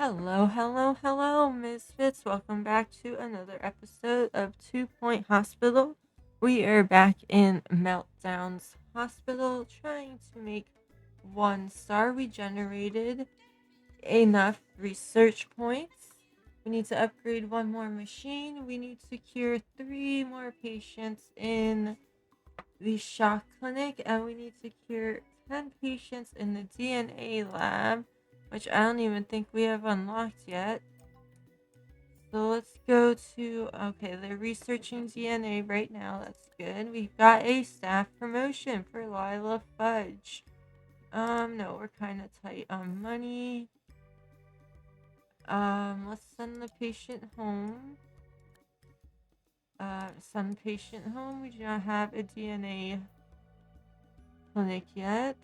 Hello, hello, hello, Misfits. Welcome back to another episode of Two Point Hospital. We are back in Meltdowns Hospital trying to make 1 star. We generated enough research points. We need to upgrade one more machine. We need to cure 3 more patients in the shock clinic, and we need to cure 10 patients in the DNA lab, which I don't even think we have unlocked yet. So let's go to, okay, they're researching DNA right now. That's good. We've got a staff promotion for Lila Fudge. No, we're kind of tight on money. Let's send the patient home. Send patient home. We do not have a DNA clinic yet.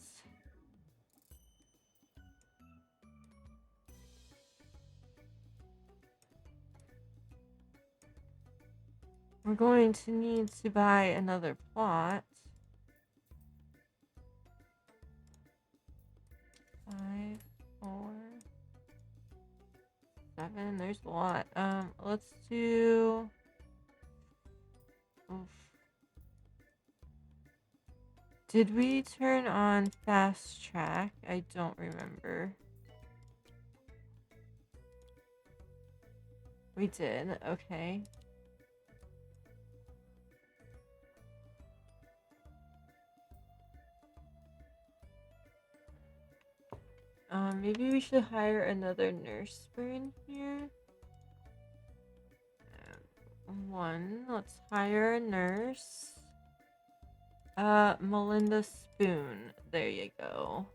We're going to need to buy another plot. 5, 4, 7. There's a lot. Let's do. Oof. Did we turn on fast track? I don't remember. We did. Okay. Maybe we should hire another nurse for in here. 1. Let's hire a nurse. Melinda Spoon. There you go.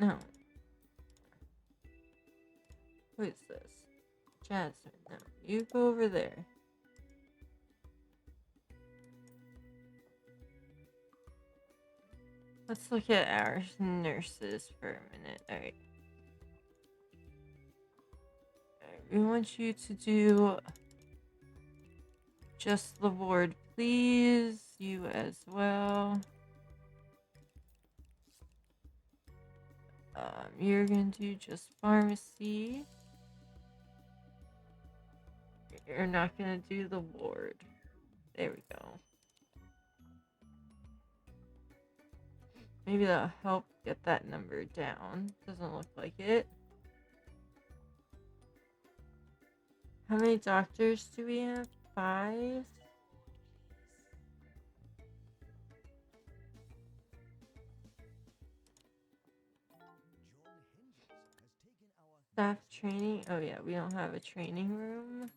No. Who is this? Jasmine. No. You go over there. Let's look at our nurses for a minute. Alright. We want you to do just the ward, please. You as well. You're gonna do just pharmacy. You're not gonna do the ward. There we go. Maybe that'll help get that number down. Doesn't look like it. How many doctors do we have? 5? Staff training. Oh yeah, we don't have a training room.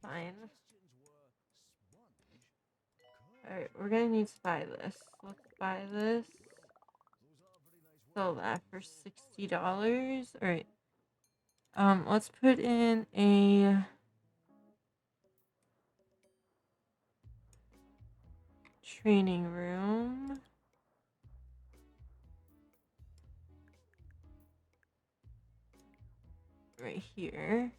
Fine. Alright, we're gonna need to buy this. Let's buy this. Sell that for $60. Alright. Let's put in a training room. Right here.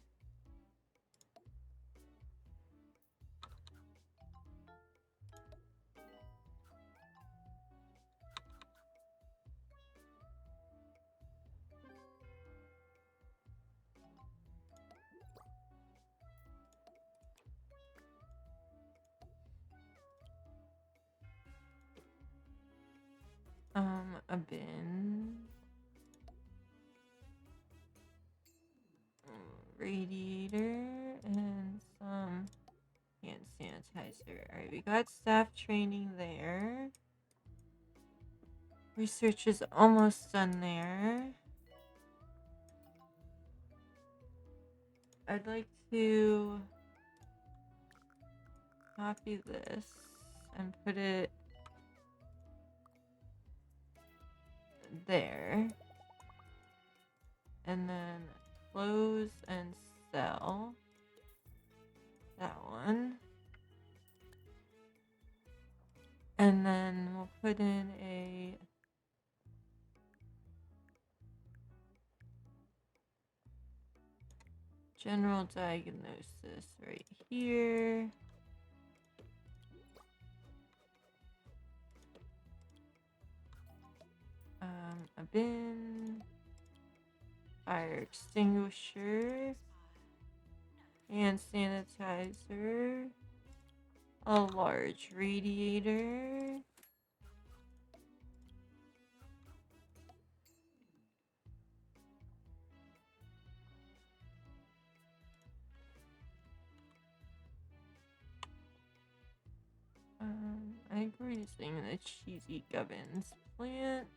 A bin. Radiator and some hand sanitizer. Alright, we got staff training there. Research is almost done there. I'd like to copy this and put it there. And then close and sell that one. And then we'll put in a general diagnosis right here. a bin, fire extinguisher, hand sanitizer, a large radiator, I'm greasing the cheesy gubbins plants.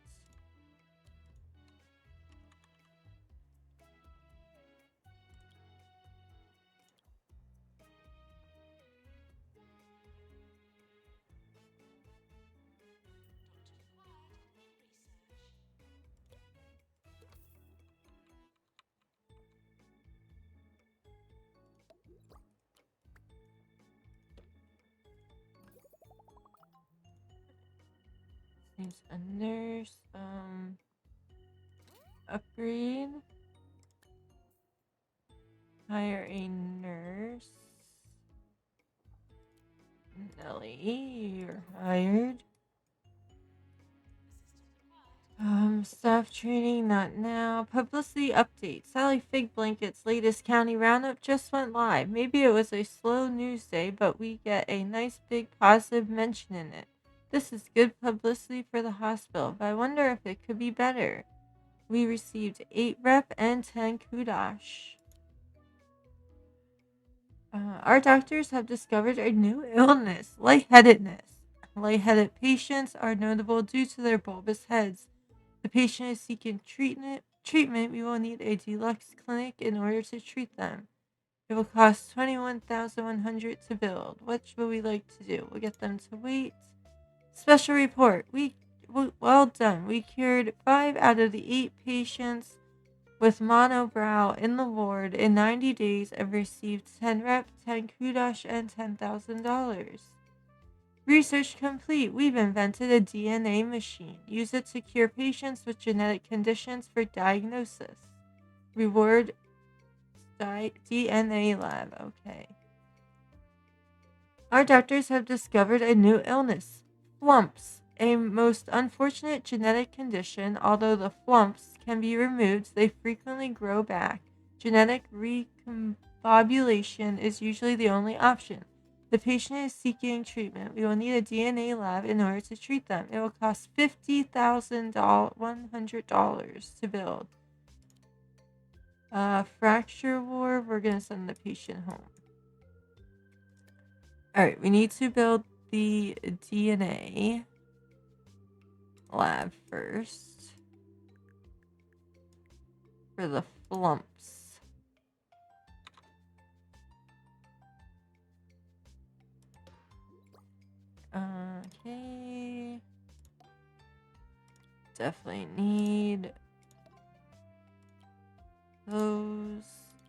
Needs a nurse, upgrade. Hire a nurse. Nelly, you're hired. Staff training, not now. Publicity update. Sally Fig Blanket's latest county roundup just went live. Maybe it was a slow news day, but we get a nice big positive mention in it. This is good publicity for the hospital, but I wonder if it could be better. We received 8 rep and 10 kudosh. Our doctors have discovered a new illness, lightheadedness. Lightheaded patients are notable due to their bulbous heads. The patient is seeking treatment. We will need a deluxe clinic in order to treat them. It will cost 21,100 to build. What would we like to do? We'll get them to wait. Special report. Well done. We cured 5 out of the 8 patients with monobrow in the ward in 90 days and received 10 rep, 10 kudosh, and $10,000. Research complete. We've invented a DNA machine. Use it to cure patients with genetic conditions for diagnosis. Reward DNA lab. Okay. Our doctors have discovered a new illness. Flumps. A most unfortunate genetic condition. Although the flumps can be removed, they frequently grow back. Genetic recombobulation is usually the only option. The patient is seeking treatment. We will need a DNA lab in order to treat them. It will cost $50,100 to build. Fracture ward. We're going to send the patient home. Alright, we need to build the DNA lab first. For the flumps. Okay. Definitely need those.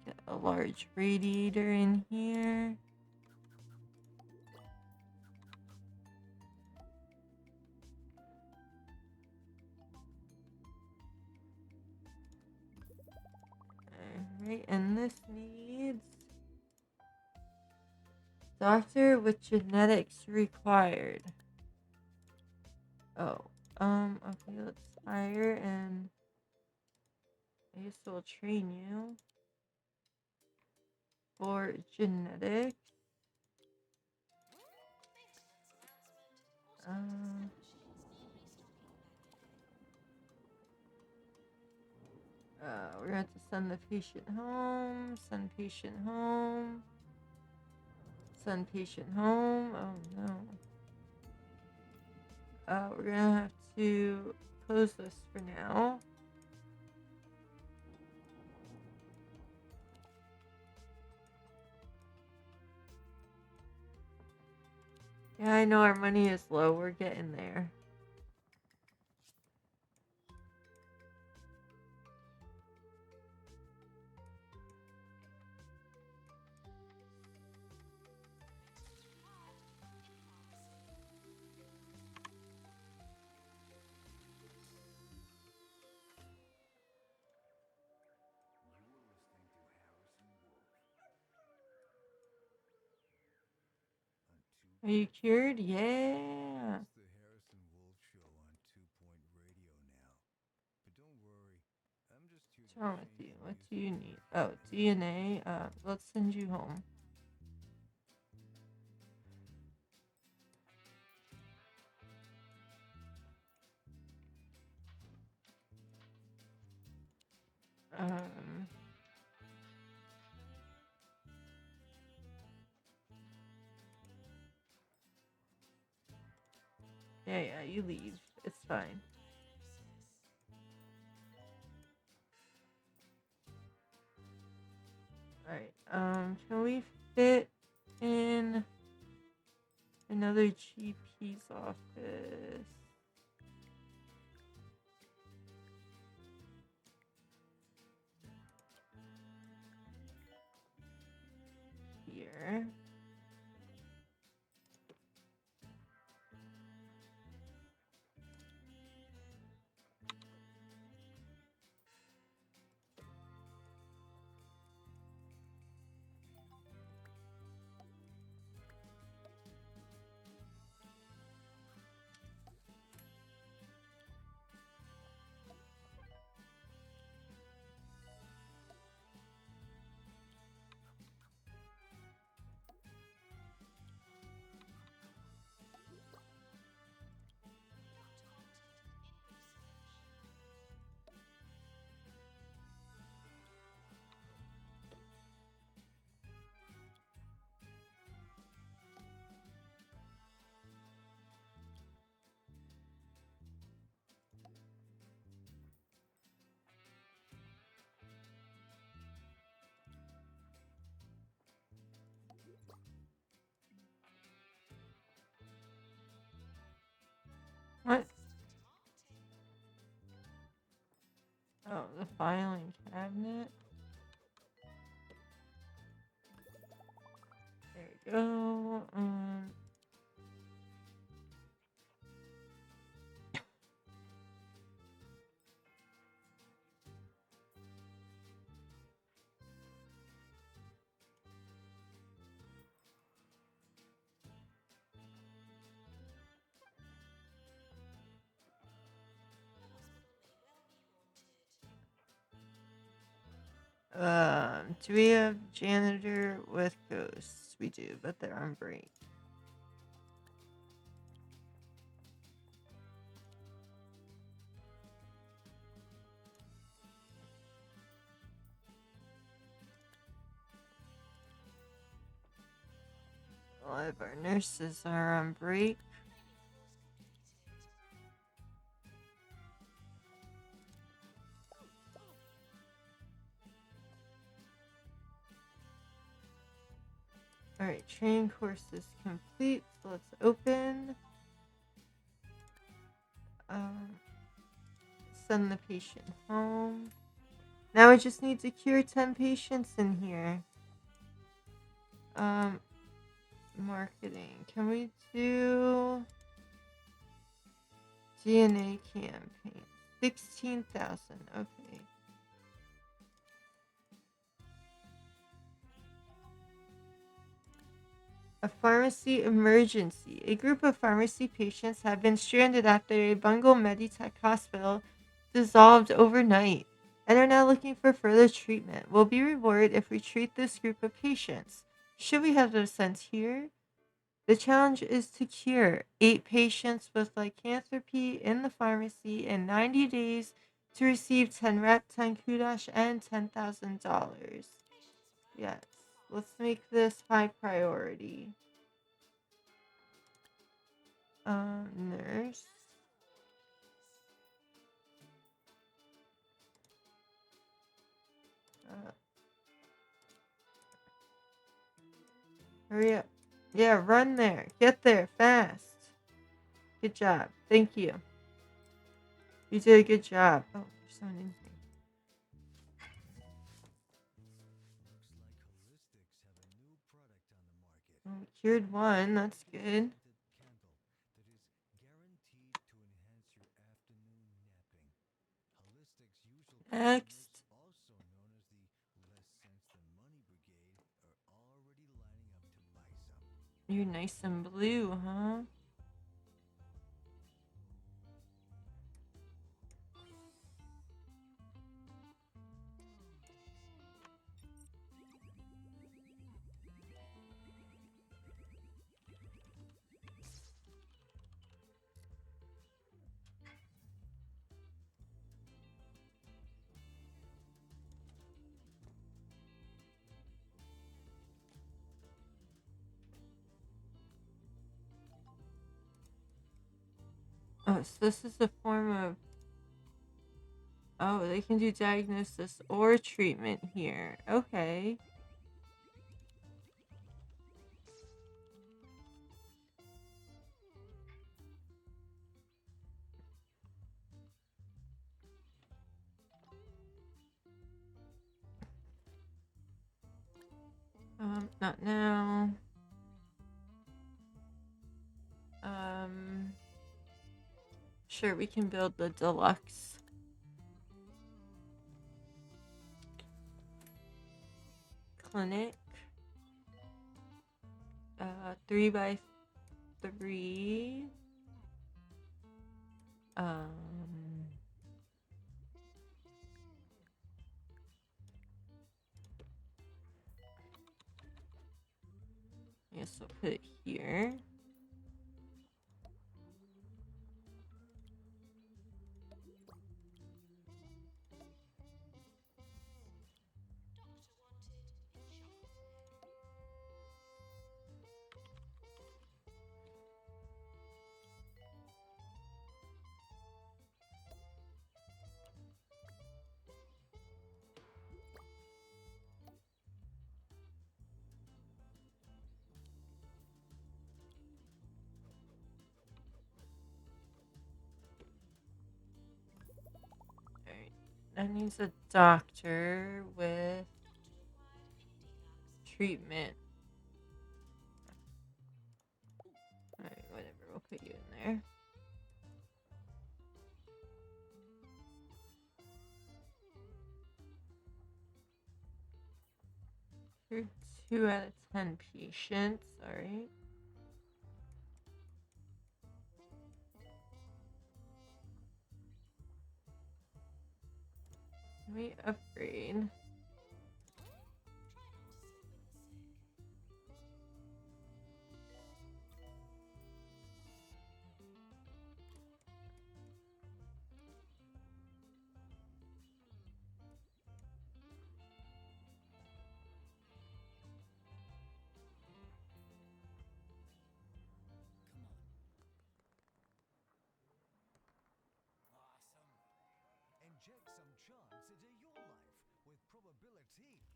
Get a large radiator in here. Alright, and this needs doctor with genetics required. Oh, okay, let's hire and I guess we'll train you for genetics. We're gonna have to send the patient home, send patient home, send patient home. Oh no. We're gonna have to close this for now. Yeah, I know our money is low. We're getting there. Are you cured? Yeah. It's the Harrison Wolf Show on 2 Point Radio now. What's wrong with you? What do you need? Oh, DNA. Let's send you home. Um. Yeah, you leave. It's fine. Alright, can we fit in another GP's office? Here. What? Oh, the filing cabinet. There you go. Do we have janitor with ghosts? We do, but they're on break. A lot of our nurses are on break. Alright, training course is complete. So let's open. Send the patient home. Now I just need to cure 10 patients in here. Marketing. Can we do DNA campaign? 16,000. Okay. A pharmacy emergency. A group of pharmacy patients have been stranded after a Bungle Meditech hospital dissolved overnight and are now looking for further treatment. We'll be rewarded if we treat this group of patients. Should we have them sent here? The challenge is to cure 8 patients with lycanthropy in the pharmacy in 90 days to receive 10 rep, 10 kudash, and $10,000. Yes. Let's make this high priority. Nurse. Hurry up. Yeah, run there. Get there fast. Good job. Thank you. You did a good job. Oh, there's someone in here. Oh, cured one. That's good. Next. You're nice and blue, huh? so this is a form of... Oh, they can do diagnosis or treatment here. Okay. Not now. Sure, we can build the deluxe. Clinic. 3x3. Yes, I'll put it here. Alright, that needs a doctor with treatment. Alright, whatever, we'll put you in there. You're 2 out of 10 patients, alright. Let me upgrade.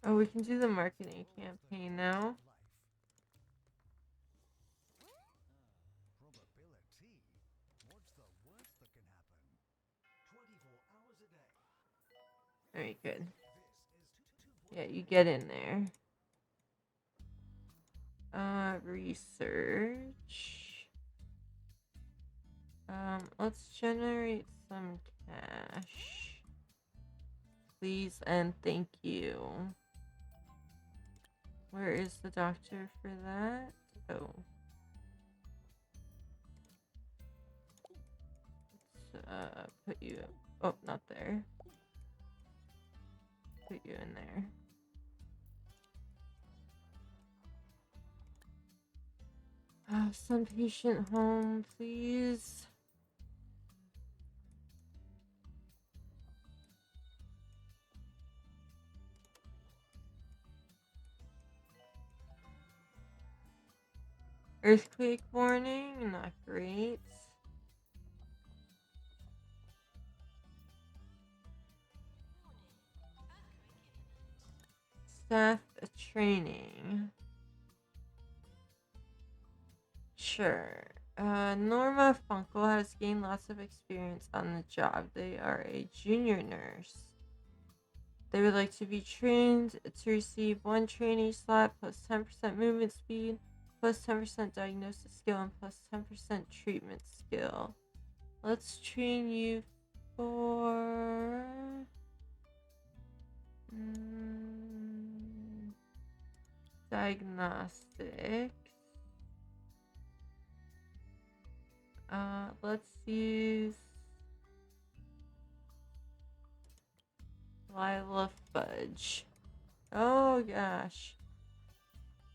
Oh, we can do the marketing campaign now. Alright, good. Yeah, you get in there. Research. Let's generate some cash. Please and thank you. Where is the doctor for that? Oh. Let's put you... Oh, not there. Put you in there. Send patient home, please. Earthquake warning, not great. Staff training. Sure. Norma Funkel has gained lots of experience on the job. They are a junior nurse. They would like to be trained to receive 1 trainee slot plus 10% movement speed, plus 10% diagnosis skill, and plus 10% treatment skill. Let's train you for... diagnostics. Let's use Lila Fudge. Oh gosh.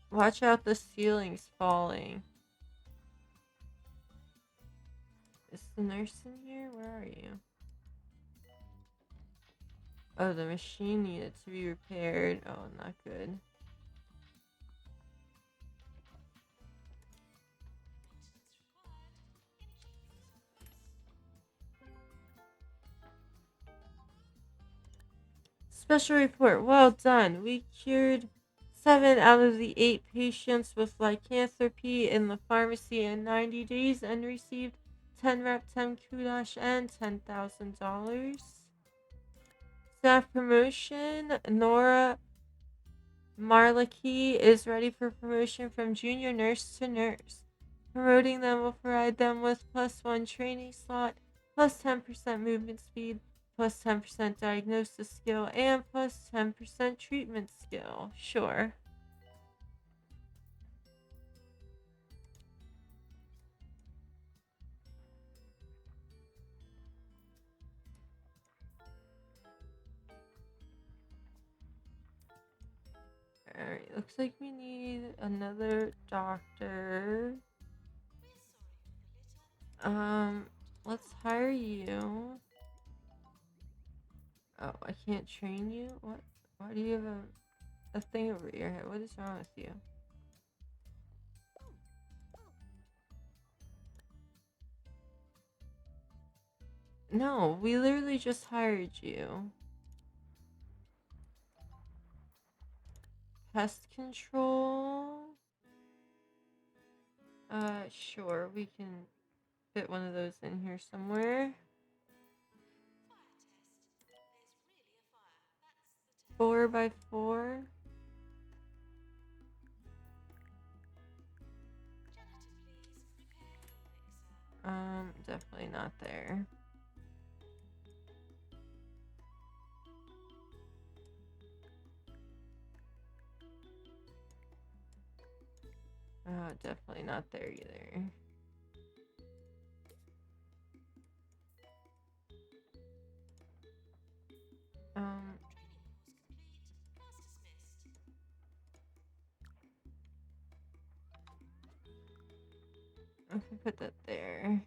Watch out, the ceiling's falling. Is the nurse in here? Where are you? Oh, the machine needed to be repaired. Oh, not good. Special report. Well done. We cured 7 out of the 8 patients with lycanthropy in the pharmacy in 90 days and received 10 rep 10 kudosh and $10,000. Staff promotion. Nora Marlaki is ready for promotion from junior nurse to nurse. Promoting them will provide them with +1 training slot, +10% movement speed, +10% diagnosis skill, and +10% treatment skill. Sure. Alright, looks like we need another doctor. Let's hire you. Oh, I can't train you? What? Why do you have a thing over your head? What is wrong with you? No, we literally just hired you. Pest control? Sure, we can fit one of those in here somewhere. 4x4. Definitely not there. Definitely not there either. I can put that there.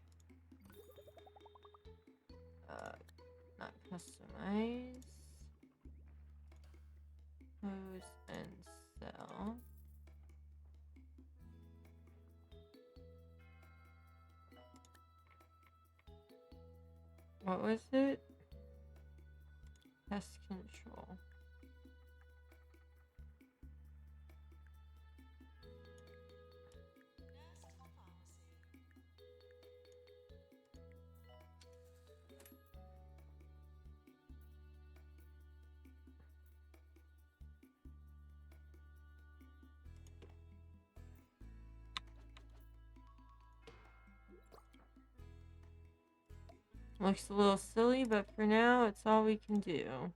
Not customize. Pose and sell. What was it? Pest control. Looks a little silly, but for now, it's all we can do.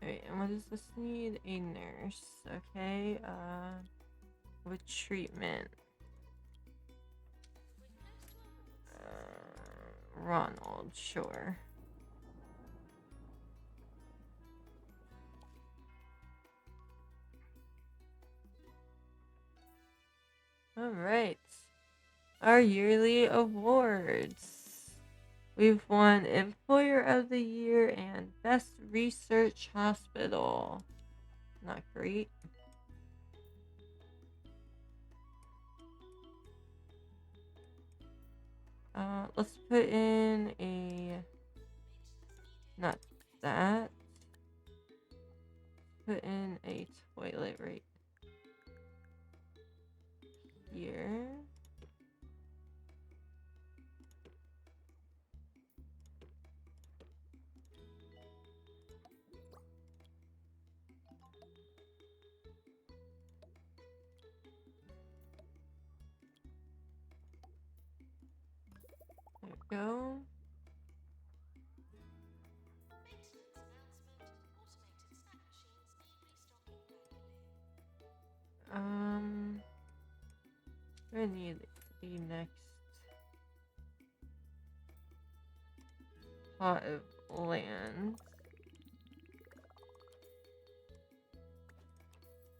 Alright, and what does this need? A nurse. Okay, with treatment. Ronald, sure. Alright. Our yearly awards. We've won Employer of the Year and Best Research Hospital. Not great. Let's put in a... Not that. Put in a toilet right here. There we go. I need the next plot of land.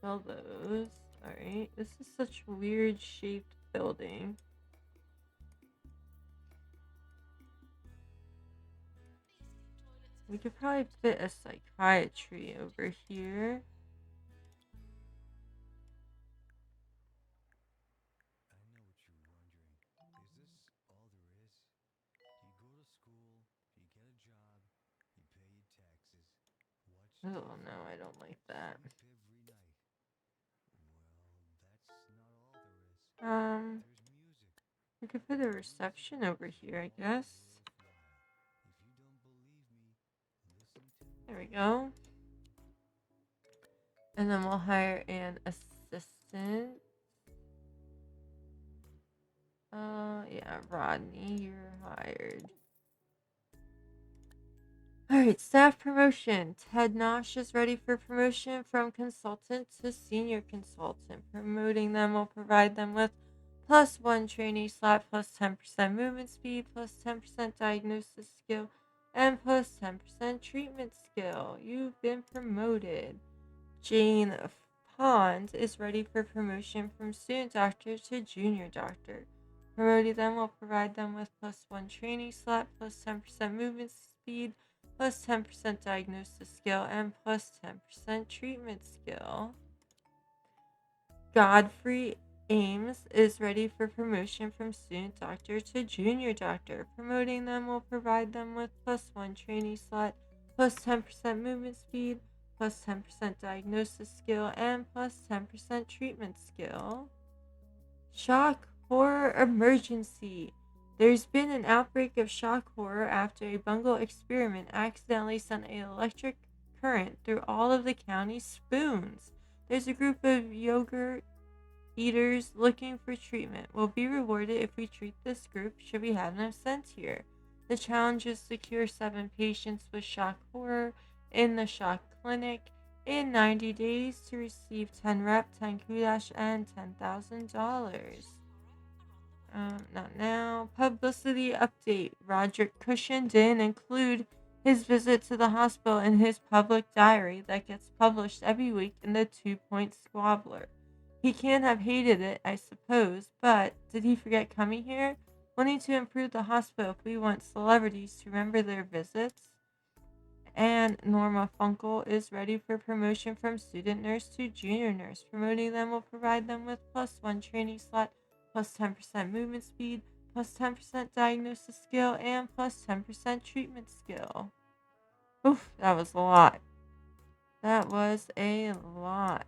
Sell those. Alright. This is such a weird shaped building. We could probably fit a psychiatry over here. Oh no, I don't like that. We could put a reception over here, I guess. There we go. And then we'll hire an assistant. Yeah, Rodney, you're hired. Alright, staff promotion. Ted Nosh is ready for promotion from consultant to senior consultant. Promoting them will provide them with +1 trainee slot, +10% movement speed, +10% diagnosis skill, and +10% treatment skill. You've been promoted. Jane Pond is ready for promotion from student doctor to junior doctor. Promoting them will provide them with +1 training slot, +10% movement speed, +10% diagnosis skill, and +10% treatment skill. Godfrey Ames is ready for promotion from student doctor to junior doctor. Promoting them will provide them with +1 training slot, +10% movement speed, +10% diagnosis skill, and +10% treatment skill. Shock horror emergency. There's been an outbreak of shock horror after a bungle experiment accidentally sent an electric current through all of the county's spoons. There's a group of yogurt eaters looking for treatment. We'll be rewarded if we treat this group should we have them sent here. The challenge is to cure 7 patients with shock horror in the shock clinic in 90 days to receive 10 rep, 10 kudash, and $10,000. Not now. Publicity update. Roderick Cushion didn't include his visit to the hospital in his public diary that gets published every week in the 2-Point Squabbler. He can't have hated it, I suppose, but did he forget coming here? We'll need to improve the hospital if we want celebrities to remember their visits. And Norma Funkel is ready for promotion from student nurse to junior nurse. Promoting them will provide them with +1 training slot, +10% movement speed, +10% diagnosis skill, and +10% treatment skill. Oof, that was a lot. That was a lot.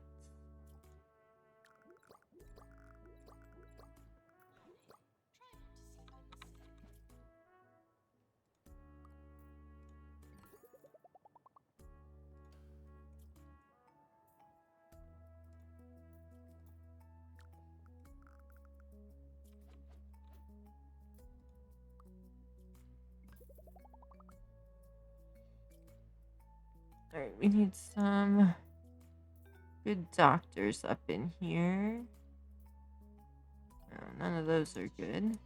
Alright, we need some good doctors up in here. Oh, none of those are good.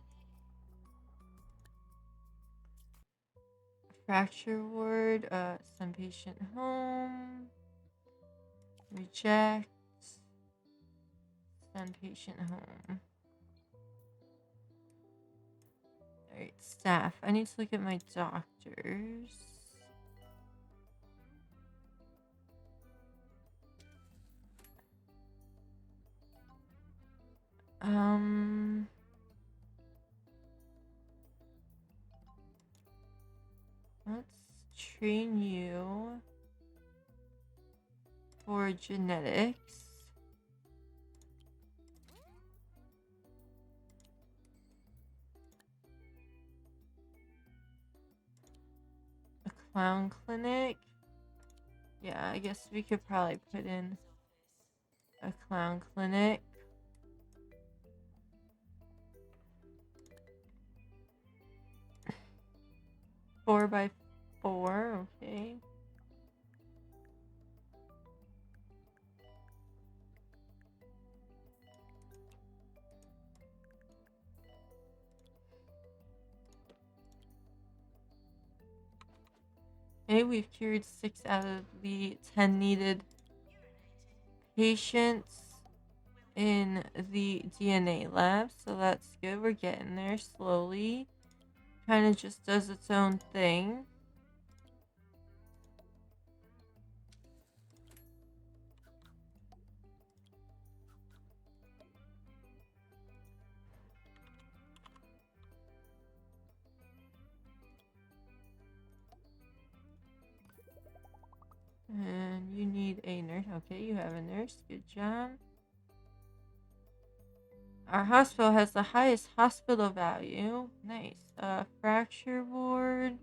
Fracture ward, send patient home. Reject. Send patient home. Alright, staff. I need to look at my doctors. Let's train you for genetics. A clown clinic. Yeah, I guess we could probably put in a clown clinic. Four by 4, okay. Okay, we've cured 6 out of the 10 needed patients in the DNA lab, so that's good. We're getting there slowly. Kind of just does its own thing. And you need a nurse. Okay, you have a nurse. Good job. Our hospital has the highest hospital value. Nice. Fracture ward.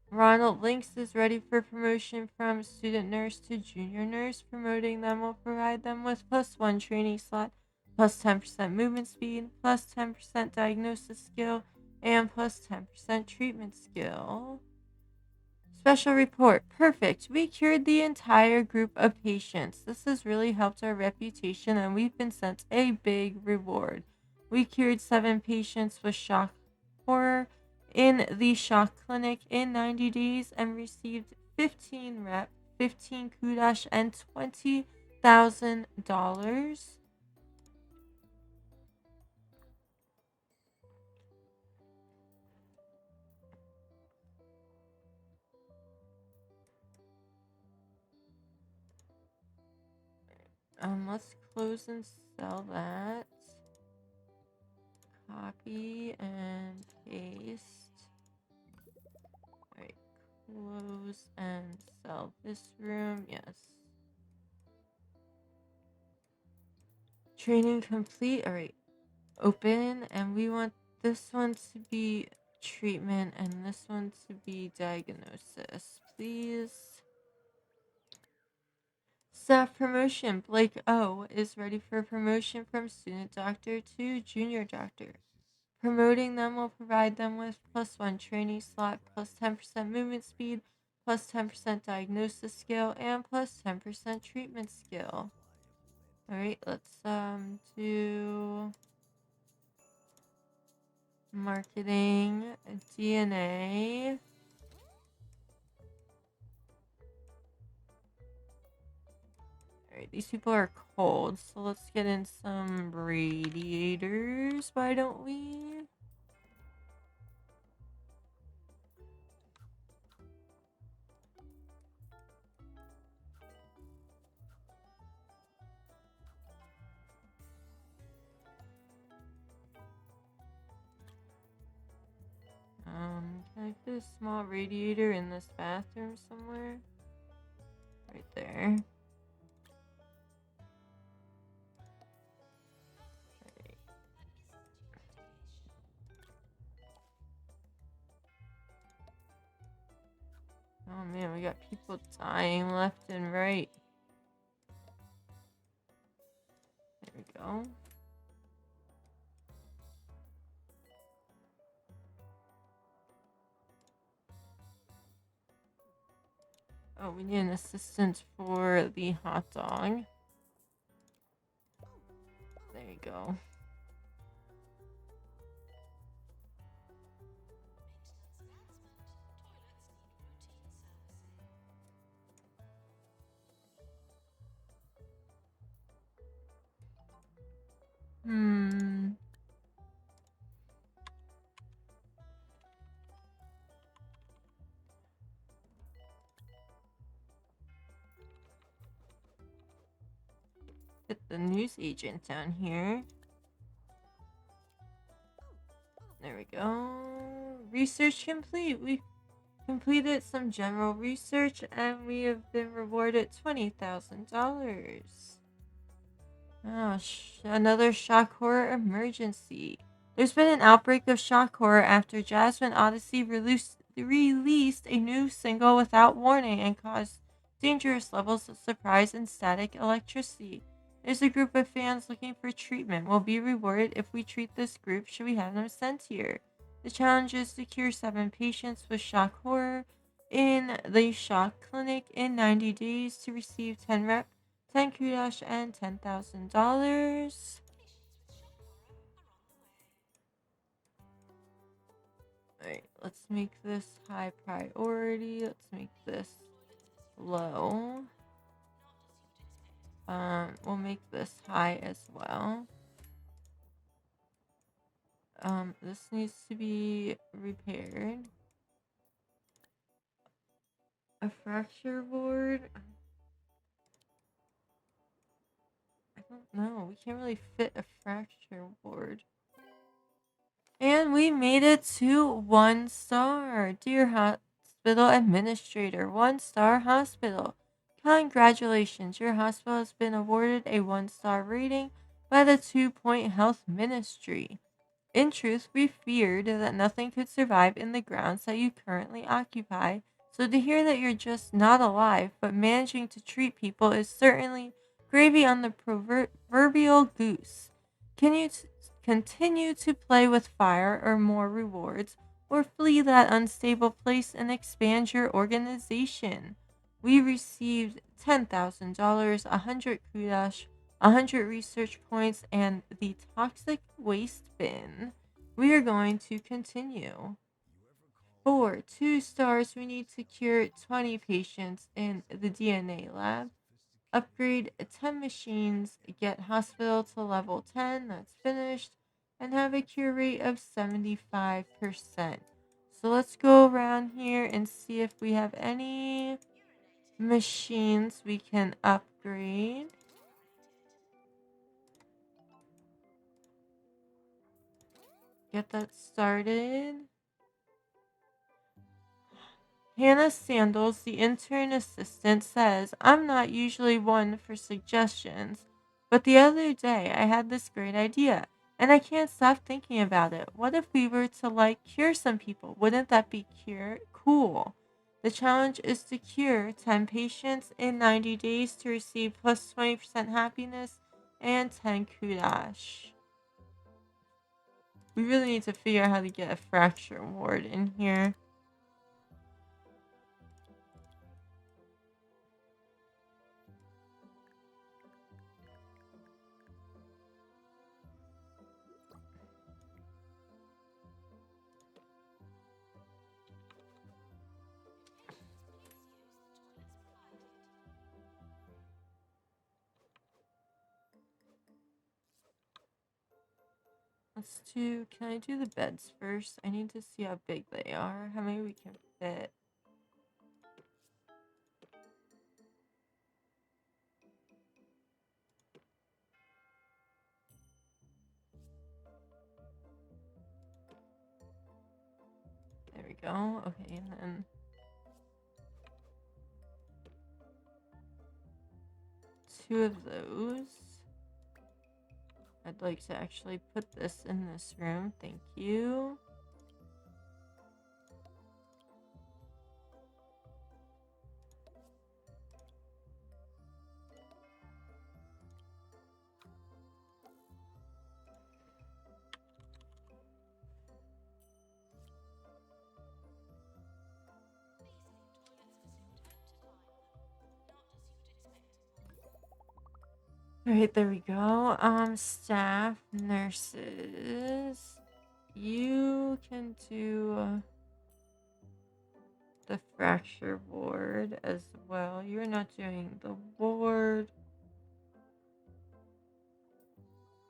Ronald Links is ready for promotion from student nurse to junior nurse. Promoting them will provide them with +1 training slot, +10% movement speed, +10% diagnosis skill, and +10% treatment skill. Special report. Perfect. We cured the entire group of patients. This has really helped our reputation and we've been sent a big reward. We cured 7 patients with shock horror in the shock clinic in 90 days and received 15 rep, 15 kudash, and $20,000. Let's close and sell that. Copy and paste. Alright, close and sell this room. Yes. Training complete. Alright, open. And we want this one to be treatment and this one to be diagnosis, please. Staff promotion. Blake O is ready for promotion from student doctor to junior doctor. Promoting them will provide them with +1 training slot, +10% movement speed, +10% diagnosis skill, and +10% treatment skill. Alright, let's do marketing, DNA. Alright, these people are cold, so let's get in some radiators, why don't we? Can I put a small radiator in this bathroom somewhere? Right there. Right. Oh man, we got people dying left and right. There we go. Oh, we need an assistant for the hot dog. There you go. Get the news agent down here. There we go. Research complete. We completed some general research and we have been rewarded $20,000. Oh, another shock horror emergency. There's been an outbreak of shock horror after Jasmine Odyssey released a new single without warning and caused dangerous levels of surprise and static electricity. There's a group of fans looking for treatment. Will be rewarded if we treat this group. Should we have them sent here? The challenge is to cure 7 patients with shock horror in the shock clinic in 90 days to receive 10 rep, 10 kudash, and $10,000. Alright, let's make this high priority. Let's make this low. We'll make this high as well. This needs to be repaired. A fracture ward? I don't know. We can't really fit a fracture ward. And we made it to 1 star. Dear Hospital Administrator, 1 star hospital. Congratulations, your hospital has been awarded a 1-star rating by the 2-Point Health Ministry. In truth, we feared that nothing could survive in the grounds that you currently occupy, so to hear that you're just not alive but managing to treat people is certainly gravy on the proverbial goose. Can you continue to play with fire or more rewards, or flee that unstable place and expand your organization? We received $10,000, 100 kudos, 100 research points, and the toxic waste bin. We are going to continue. For 2 stars, we need to cure 20 patients in the DNA lab. Upgrade 10 machines, get hospital to level 10, that's finished, and have a cure rate of 75%. So let's go around here and see if we have any machines we can upgrade. Get that started. Hannah Sandals, the intern assistant, says, I'm not usually one for suggestions, but the other day I had this great idea, and I can't stop thinking about it. What if we were to, cure some people? Wouldn't that be cool? The challenge is to cure 10 patients in 90 days to receive plus 20% happiness and 10 kudos. We really need to figure out how to get a fracture ward in here. Can I do the beds first? I need to see how big they are, how many we can fit. There we go. Okay, and then 2 of those. I'd like to actually put this in this room. Thank you. Alright, there we go. Staff, nurses. You can do the fracture ward as well. You're not doing the ward.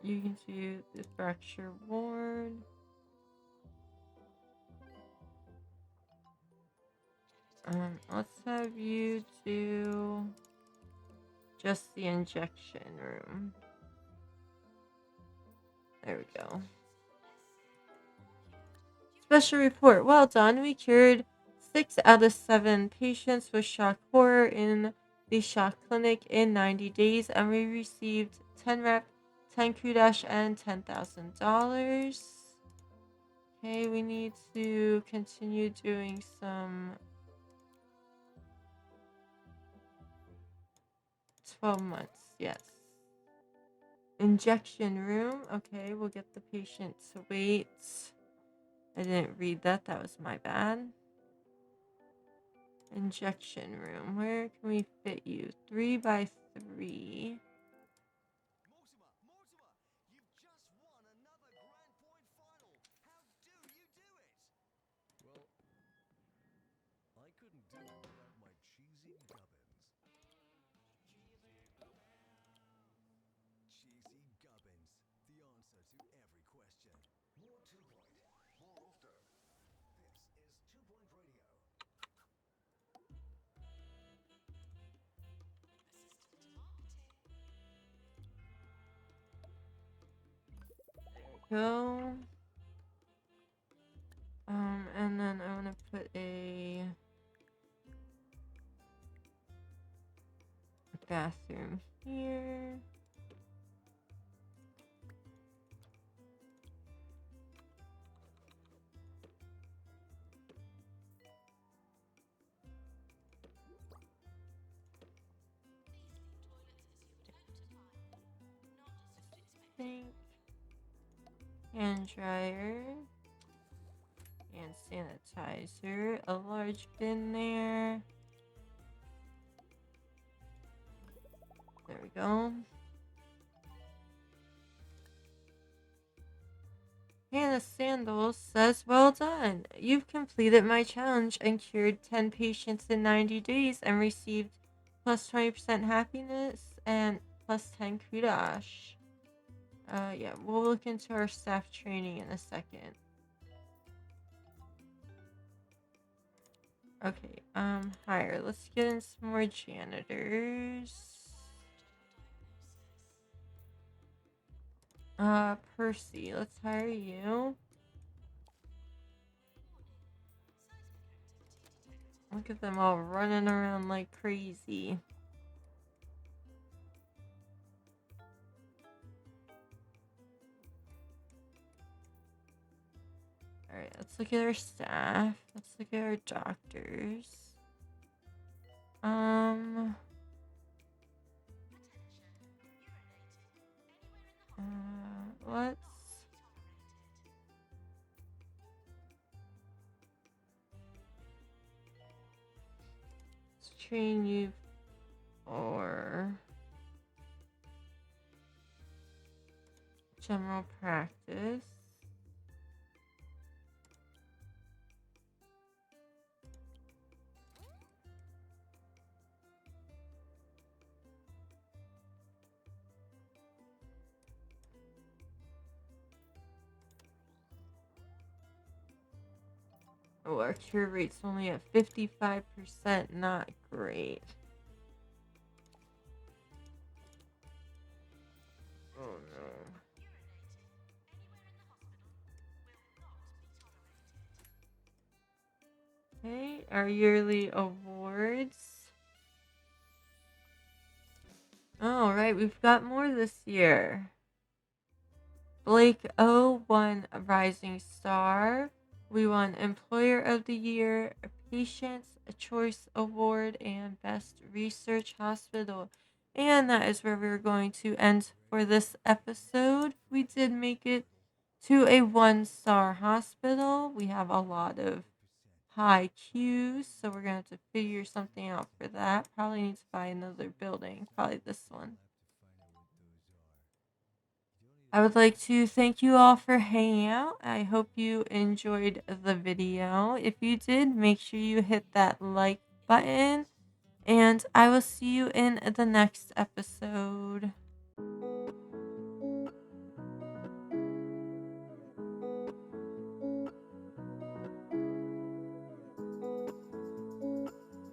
You can do the fracture ward. Let's have you do just the injection room. There we go. Special report. Well done. We cured 6 out of 7 patients with shock horror in the shock clinic in 90 days, and we received 10 rep, 10 kudos, and $10,000. Okay, we need to continue doing some 12 months. Yes. Injection room. Okay, we'll get the patient to wait. I didn't read that. That was my bad. Injection room. Where can we fit you? 3 by 3. go. And then I want to put a bathroom here. Sink, hand dryer, hand sanitizer, a large bin there. There we go. Hannah Sandals says, well done. You've completed my challenge and cured 10 patients in 90 days and received plus 20% happiness and plus 10 kudos. Yeah, we'll look into our staff training in a second. Okay, hire. Let's get in some more janitors. Percy, let's hire you. Look at them all running around like crazy. Alright, let's look at our staff. Let's look at our doctors. Let's train you for general practice. Oh, our cure rate's only at 55%. Not great. Oh no. Okay, our yearly awards. Alright, we've got more this year. Blake O won a Rising Star. We won Employer of the Year, Patients Choice Award, and Best Research Hospital. And that is where we're going to end for this episode. We did make it to a 1-star hospital. We have a lot of high queues, so we're going to have to figure something out for that. Probably need to buy another building. Probably this one. I would like to thank you all for hanging out. I hope you enjoyed the video. If you did, make sure you hit that like button. And I will see you in the next episode.